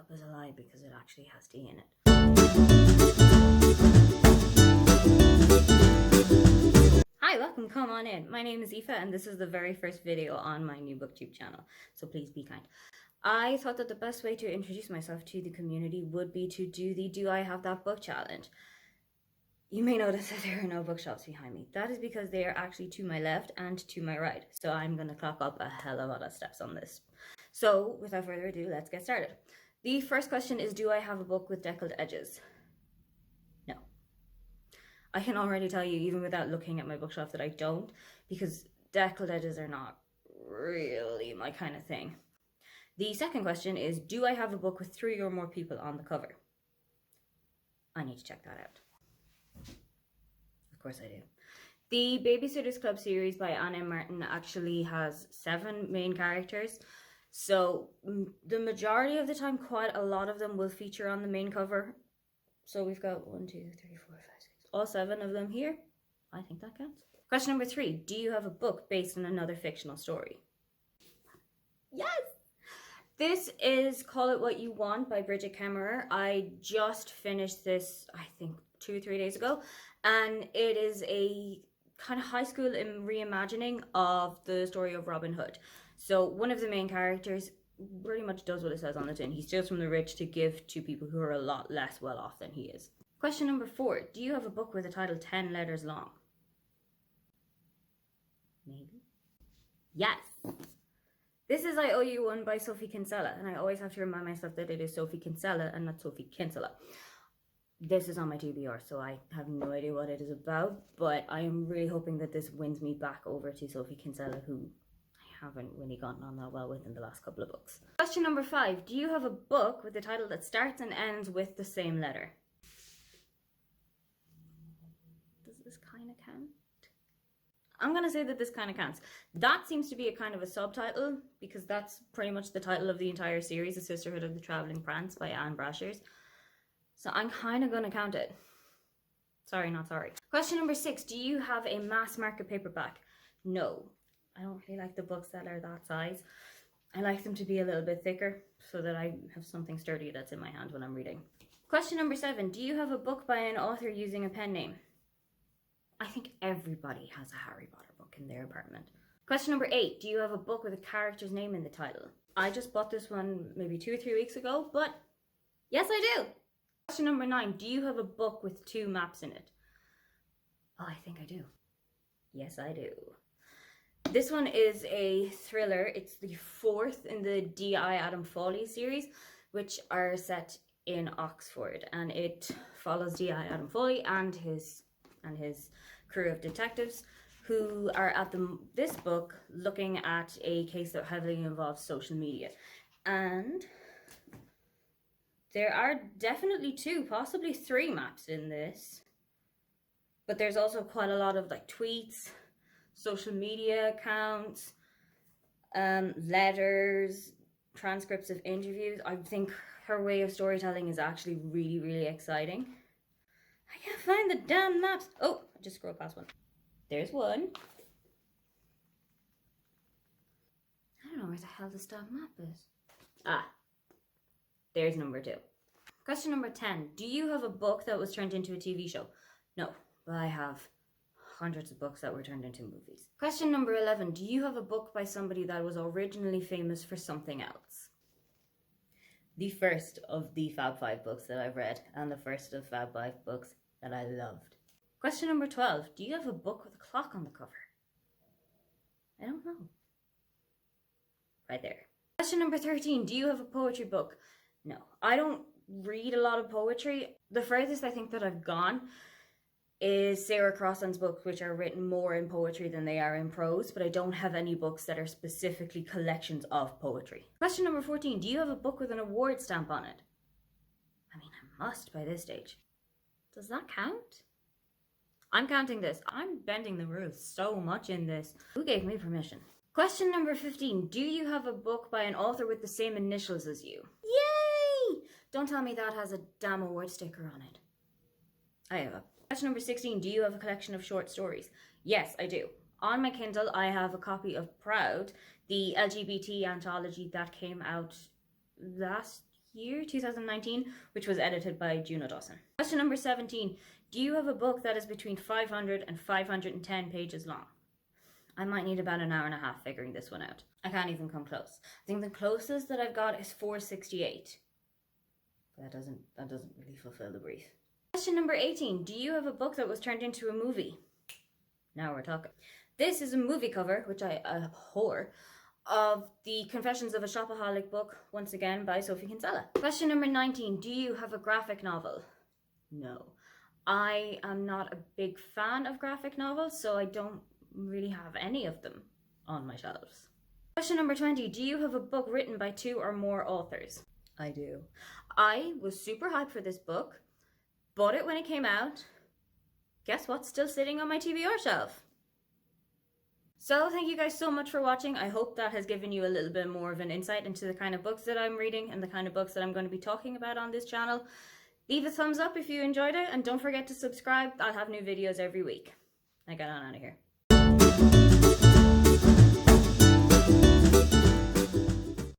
cup is a lie because it actually has tea in it. Hi, welcome, come on in. My name is Aoife and this is the very first video on my new booktube channel, so please be kind. I thought that the best way to introduce myself to the community would be to do the Do I Have That Book challenge. You may notice that there are no bookshelves behind me. That is because they are actually to my left and to my right, so I'm going to clock up a hell of a lot of steps on this. So without further ado, let's get started. The first question is, do I have a book with deckled edges? No. I can already tell you, even without looking at my bookshelf, that I don't, because deckled edges are not really my kind of thing. The second question is, do I have a book with 3 or more people on the cover? I need to check that out. Of course I do. The Babysitter's Club series by Anne M. Martin actually has 7 main characters. So the majority of the time, quite a lot of them will feature on the main cover. So we've got 1, 2, 3, 4, 5, 6, all 7 of them here. I think that counts. Question number 3, do you have a book based on another fictional story? Yes! This is Call It What You Want by Bridget Kemmerer. I just finished this, I think, 2 or 3 days ago. And it is a kind of high school reimagining of the story of Robin Hood. So one of the main characters pretty much does what it says on the tin. He steals from the rich to give to people who are a lot less well off than he is. Question number 4. Do you have a book with a title 10 letters long? Maybe. Yes. This is I Owe You One by Sophie Kinsella. And I always have to remind myself that it is Sophie Kinsella and not Sophie Kinsella. This is on my TBR, so I have no idea what it is about. But I am really hoping that this wins me back over to Sophie Kinsella, who haven't really gotten on that well with in the last couple of books. Question number 5. Do you have a book with a title that starts and ends with the same letter? Does this kind of count? I'm going to say that this kind of counts. That seems to be a kind of a subtitle, because that's pretty much the title of the entire series, The Sisterhood of the Travelling Prance by Anne Brashers. So I'm kind of going to count it. Sorry, not sorry. Question number 6. Do you have a mass market paperback? No. I don't really like the books that are that size. I like them to be a little bit thicker so that I have something sturdy that's in my hand when I'm reading. Question number 7. Do you have a book by an author using a pen name? I think everybody has a Harry Potter book in their apartment. Question number 8. Do you have a book with a character's name in the title? I just bought this one maybe 2 or 3 weeks ago, but yes, I do. Question number 9. Do you have a book with 2 maps in it? Oh, I think I do. Yes, I do. This one is a thriller. It's the 4th in the D.I. Adam Fawley series, which are set in Oxford, and it follows D.I. Adam Fawley and his crew of detectives who are at this book looking at a case that heavily involves social media. And there are definitely 2, possibly 3 maps in this, but there's also quite a lot of like tweets, social media accounts, letters, transcripts of interviews. I think her way of storytelling is actually really, really exciting. I can't find the damn maps. Oh, I just scrolled past one. There's one. I don't know where the hell this damn map is. Ah, there's number 2. Question number 10. Do you have a book that was turned into a TV show? No, but I have hundreds of books that were turned into movies. Question number 11. Do you have a book by somebody that was originally famous for something else? The first of the Fab 5 books that I've read, and the first of Fab 5 books that I loved. Question number 12. Do you have a book with a clock on the cover? I don't know. Right there. Question number 13. Do you have a poetry book? No. I don't read a lot of poetry. The furthest I think that I've gone is Sarah Crosland's books, which are written more in poetry than they are in prose, but I don't have any books that are specifically collections of poetry. Question number 14. Do you have a book with an award stamp on it? I mean, I must by this stage. Does that count? I'm counting this. I'm bending the rules so much in this. Who gave me permission? Question number 15. Do you have a book by an author with the same initials as you? Yay! Don't tell me that has a damn award sticker on it. I have a. Question number 16. Do you have a collection of short stories? Yes, I do. On my Kindle, I have a copy of Proud, the LGBT anthology that came out last year, 2019, which was edited by Juno Dawson. Question number 17. Do you have a book that is between 500 and 510 pages long? I might need about an hour and a half figuring this one out. I can't even come close. I think the closest that I've got is 468. That doesn't really fulfill the brief. Question number 18. Do you have a book that was turned into a movie? Now we're talking. This is a movie cover, which I abhor, of The Confessions of a Shopaholic book, once again by Sophie Kinsella. Question number 19. Do you have a graphic novel? No. I am not a big fan of graphic novels, so I don't really have any of them on my shelves. Question number 20. Do you have a book written by 2 or more authors? I do. I was super hyped for this book, bought it when it came out. Guess what's still sitting on my TBR shelf? So thank you guys so much for watching. I hope that has given you a little bit more of an insight into the kind of books that I'm reading and the kind of books that I'm going to be talking about on this channel. Leave a thumbs up if you enjoyed it, and don't forget to subscribe. I'll have new videos every week. I got on out of here.